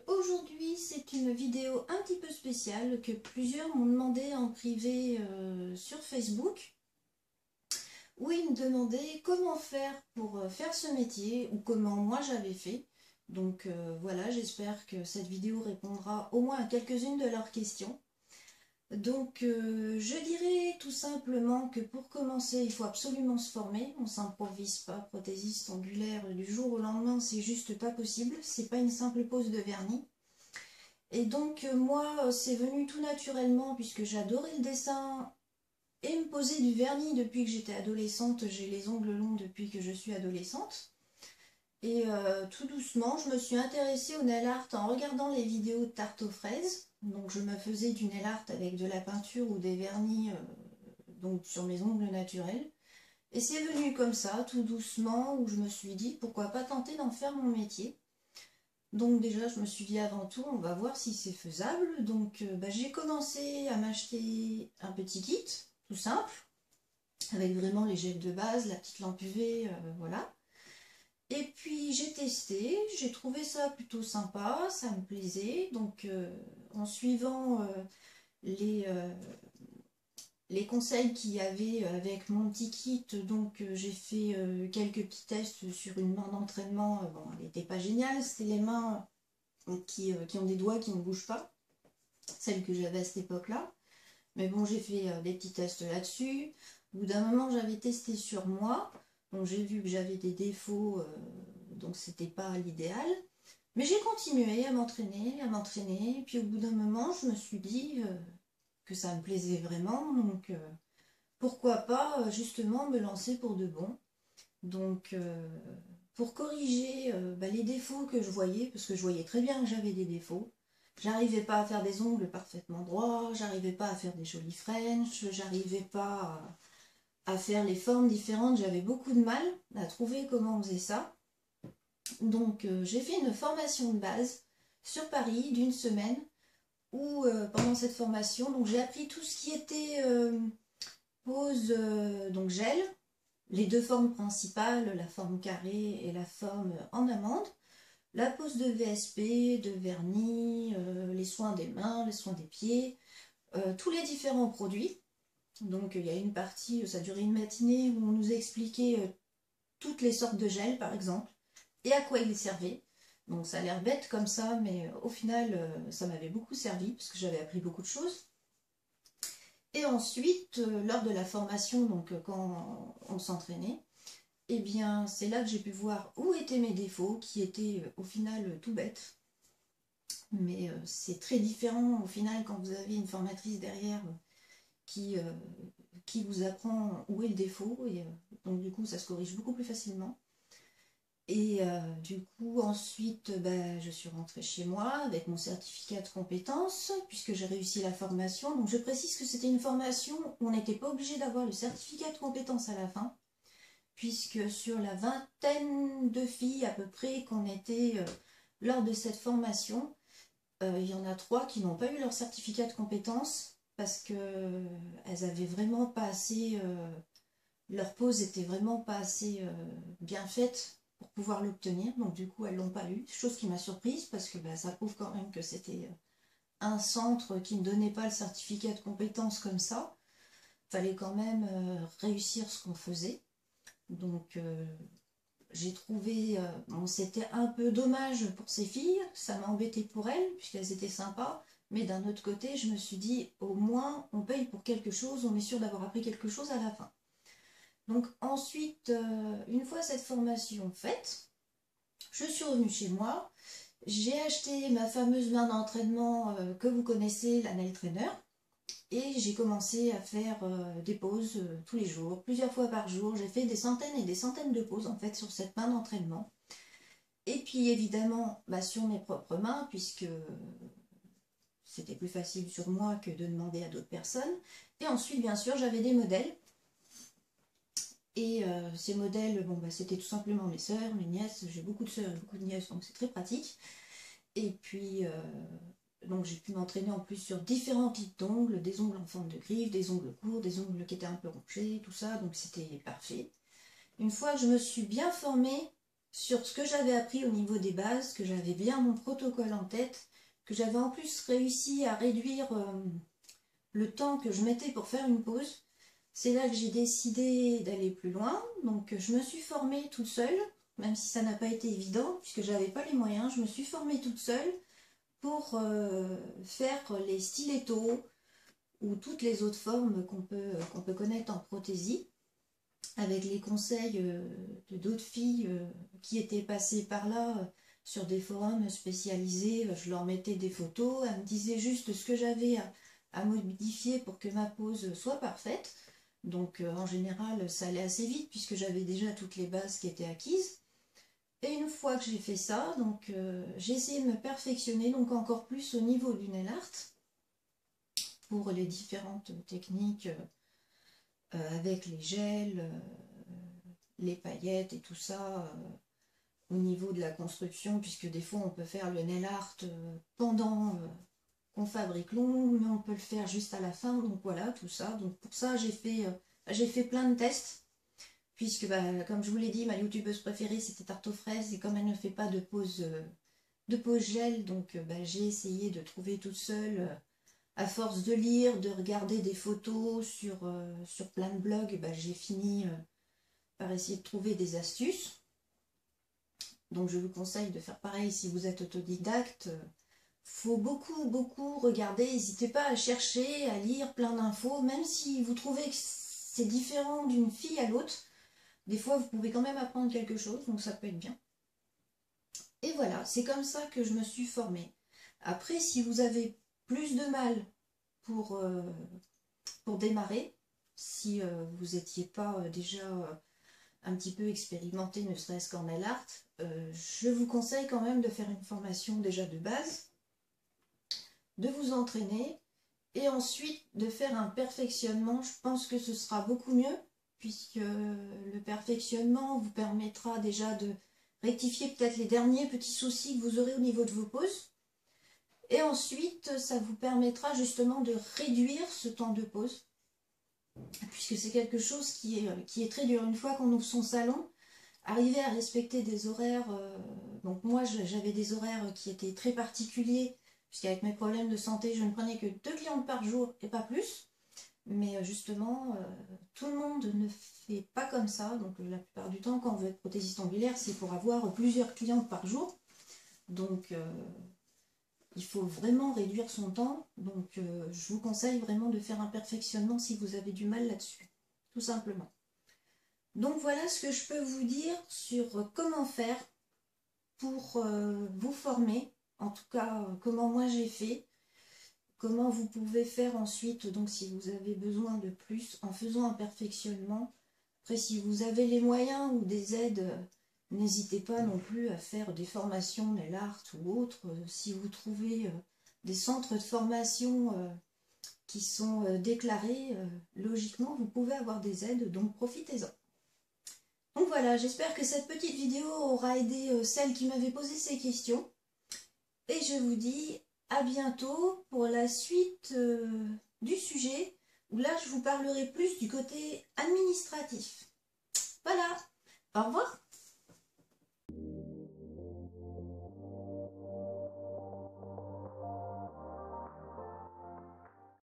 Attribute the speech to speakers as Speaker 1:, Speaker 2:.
Speaker 1: Aujourd'hui c'est une vidéo un petit peu spéciale que plusieurs m'ont demandé en privé sur Facebook, où ils me demandaient comment faire pour faire ce métier ou comment moi j'avais fait. Donc voilà, j'espère que cette vidéo répondra au moins à quelques-unes de leurs questions. Donc je dirais tout simplement que pour commencer il faut absolument se former. On s'improvise pas prothésiste angulaire du jour au lendemain, c'est juste pas possible, c'est pas une simple pose de vernis. Et donc moi c'est venu tout naturellement puisque j'adorais le dessin et me poser du vernis depuis que j'étais adolescente. J'ai les ongles longs depuis que je suis adolescente. Et tout doucement, je me suis intéressée au nail art en regardant les vidéos de tarte aux fraises. Donc je me faisais du nail art avec de la peinture ou des vernis donc sur mes ongles naturels. Et c'est venu comme ça, tout doucement, où je me suis dit pourquoi pas tenter d'en faire mon métier. Donc déjà, je me suis dit avant tout, on va voir si c'est faisable. Donc j'ai commencé à m'acheter un petit kit, tout simple, avec vraiment les gels de base, la petite lampe UV, voilà. Et puis j'ai testé, j'ai trouvé ça plutôt sympa, ça me plaisait. Donc en suivant les conseils qu'il y avait avec mon petit kit, donc j'ai fait quelques petits tests sur une main d'entraînement. Bon, elle n'était pas géniale, c'était les mains qui ont des doigts qui ne bougent pas, celles que j'avais à cette époque-là. Mais bon, j'ai fait des petits tests là-dessus. Au bout d'un moment, j'avais testé sur moi. Donc j'ai vu que j'avais des défauts, donc c'était pas l'idéal. Mais j'ai continué à m'entraîner. Puis au bout d'un moment, je me suis dit que ça me plaisait vraiment. Donc pourquoi pas justement me lancer pour de bon. Donc pour corriger les défauts que je voyais, parce que je voyais très bien que j'avais des défauts. J'arrivais pas à faire des ongles parfaitement droits, j'arrivais pas à faire des jolis French, j'arrivais pas à faire les formes différentes, j'avais beaucoup de mal à trouver comment on faisait ça. Donc j'ai fait une formation de base sur Paris d'une semaine, où pendant cette formation, donc j'ai appris tout ce qui était pose donc gel, les deux formes principales, la forme carrée et la forme en amande, la pose de VSP, de vernis, les soins des mains, les soins des pieds, tous les différents produits. Donc il y a une partie, ça durait une matinée, où on nous a expliqué toutes les sortes de gel par exemple, et à quoi ils servaient. Donc ça a l'air bête comme ça, mais au final ça m'avait beaucoup servi, parce que j'avais appris beaucoup de choses. Et ensuite, lors de la formation, donc quand on s'entraînait, eh bien c'est là que j'ai pu voir où étaient mes défauts, qui étaient au final tout bêtes. Mais c'est très différent au final quand vous avez une formatrice derrière qui vous apprend où est le défaut, et donc du coup ça se corrige beaucoup plus facilement. Et du coup ensuite je suis rentrée chez moi avec mon certificat de compétence, puisque j'ai réussi la formation. Donc je précise que c'était une formation où on n'était pas obligé d'avoir le certificat de compétence à la fin, puisque sur la vingtaine de filles à peu près qu'on était lors de cette formation, il y en a 3 qui n'ont pas eu leur certificat de compétence parce que elles avaient vraiment pas assez, leur pose était vraiment pas assez bien faite pour pouvoir l'obtenir, donc du coup elles l'ont pas eu, chose qui m'a surprise parce que ça prouve quand même que c'était un centre qui ne donnait pas le certificat de compétence comme ça. Fallait quand même réussir ce qu'on faisait. Donc j'ai trouvé, bon, c'était un peu dommage pour ces filles, ça m'a embêté pour elles, puisqu'elles étaient sympas, mais d'un autre côté, je me suis dit, au moins, on paye pour quelque chose, on est sûr d'avoir appris quelque chose à la fin. Donc ensuite, une fois cette formation faite, je suis revenue chez moi, j'ai acheté ma fameuse main d'entraînement que vous connaissez, la Nail Trainer, et j'ai commencé à faire des pauses tous les jours, plusieurs fois par jour. J'ai fait des centaines et des centaines de pauses en fait sur cette main d'entraînement. Et puis évidemment sur mes propres mains, puisque c'était plus facile sur moi que de demander à d'autres personnes. Et ensuite bien sûr j'avais des modèles. Et ces modèles, c'était tout simplement mes sœurs, mes nièces. J'ai beaucoup de sœurs et beaucoup de nièces, donc c'est très pratique. Et puis donc j'ai pu m'entraîner en plus sur différents types d'ongles, des ongles en forme de griffe, des ongles courts, des ongles qui étaient un peu rongés, tout ça, donc c'était parfait. Une fois que je me suis bien formée sur ce que j'avais appris au niveau des bases, que j'avais bien mon protocole en tête, que j'avais en plus réussi à réduire le temps que je mettais pour faire une pause. C'est là que j'ai décidé d'aller plus loin. Donc je me suis formée toute seule, même si ça n'a pas été évident, puisque je n'avais pas les moyens. Je me suis formée toute seule pour faire les stilettos ou toutes les autres formes qu'on peut connaître en prothésie, avec les conseils de d'autres filles qui étaient passées par là sur des forums spécialisés. Je leur mettais des photos, elles me disaient juste ce que j'avais à modifier pour que ma pose soit parfaite. Donc en général ça allait assez vite puisque j'avais déjà toutes les bases qui étaient acquises. Et une fois que j'ai fait ça, donc j'ai essayé de me perfectionner donc encore plus au niveau du nail art pour les différentes techniques avec les gels, les paillettes et tout ça au niveau de la construction, puisque des fois on peut faire le nail art pendant qu'on fabrique l'ongle, mais on peut le faire juste à la fin, donc voilà tout ça. Donc pour ça j'ai fait plein de tests, puisque comme je vous l'ai dit, ma youtubeuse préférée c'était Tarte aux fraises, et comme elle ne fait pas de pause gel, donc j'ai essayé de trouver toute seule, à force de lire, de regarder des photos sur plein de blogs, j'ai fini par essayer de trouver des astuces. Donc je vous conseille de faire pareil si vous êtes autodidacte. Faut beaucoup regarder, n'hésitez pas à chercher, à lire plein d'infos, même si vous trouvez que c'est différent d'une fille à l'autre, des fois vous pouvez quand même apprendre quelque chose, donc ça peut être bien. Et voilà, c'est comme ça que je me suis formée. Après, si vous avez plus de mal pour démarrer, si vous n'étiez pas déjà un petit peu expérimenté, ne serait-ce qu'en nail art, je vous conseille quand même de faire une formation déjà de base, de vous entraîner et ensuite de faire un perfectionnement. Je pense que ce sera beaucoup mieux, puisque le perfectionnement vous permettra déjà de rectifier peut-être les derniers petits soucis que vous aurez au niveau de vos poses, et ensuite ça vous permettra justement de réduire ce temps de pause, puisque c'est quelque chose qui est très dur. Une fois qu'on ouvre son salon, arriver à respecter des horaires, donc moi j'avais des horaires qui étaient très particuliers, puisqu'avec mes problèmes de santé je ne prenais que 2 clientes par jour et pas plus, mais justement tout le monde ne fait pas comme ça. Donc la plupart du temps quand on veut être prothésiste ongulaire, c'est pour avoir plusieurs clientes par jour, donc il faut vraiment réduire son temps. Donc je vous conseille vraiment de faire un perfectionnement si vous avez du mal là-dessus, tout simplement. Donc voilà ce que je peux vous dire sur comment faire pour vous former, en tout cas comment moi j'ai fait, comment vous pouvez faire ensuite, donc si vous avez besoin de plus en faisant un perfectionnement. Après si vous avez les moyens ou des aides, n'hésitez pas non plus à faire des formations nail art ou autres. Si vous trouvez des centres de formation qui sont déclarés, logiquement vous pouvez avoir des aides, donc profitez-en. Donc voilà, j'espère que cette petite vidéo aura aidé celle qui m'avait posé ces questions. Et je vous dis à bientôt pour la suite du sujet, où là je vous parlerai plus du côté administratif. Voilà, au revoir.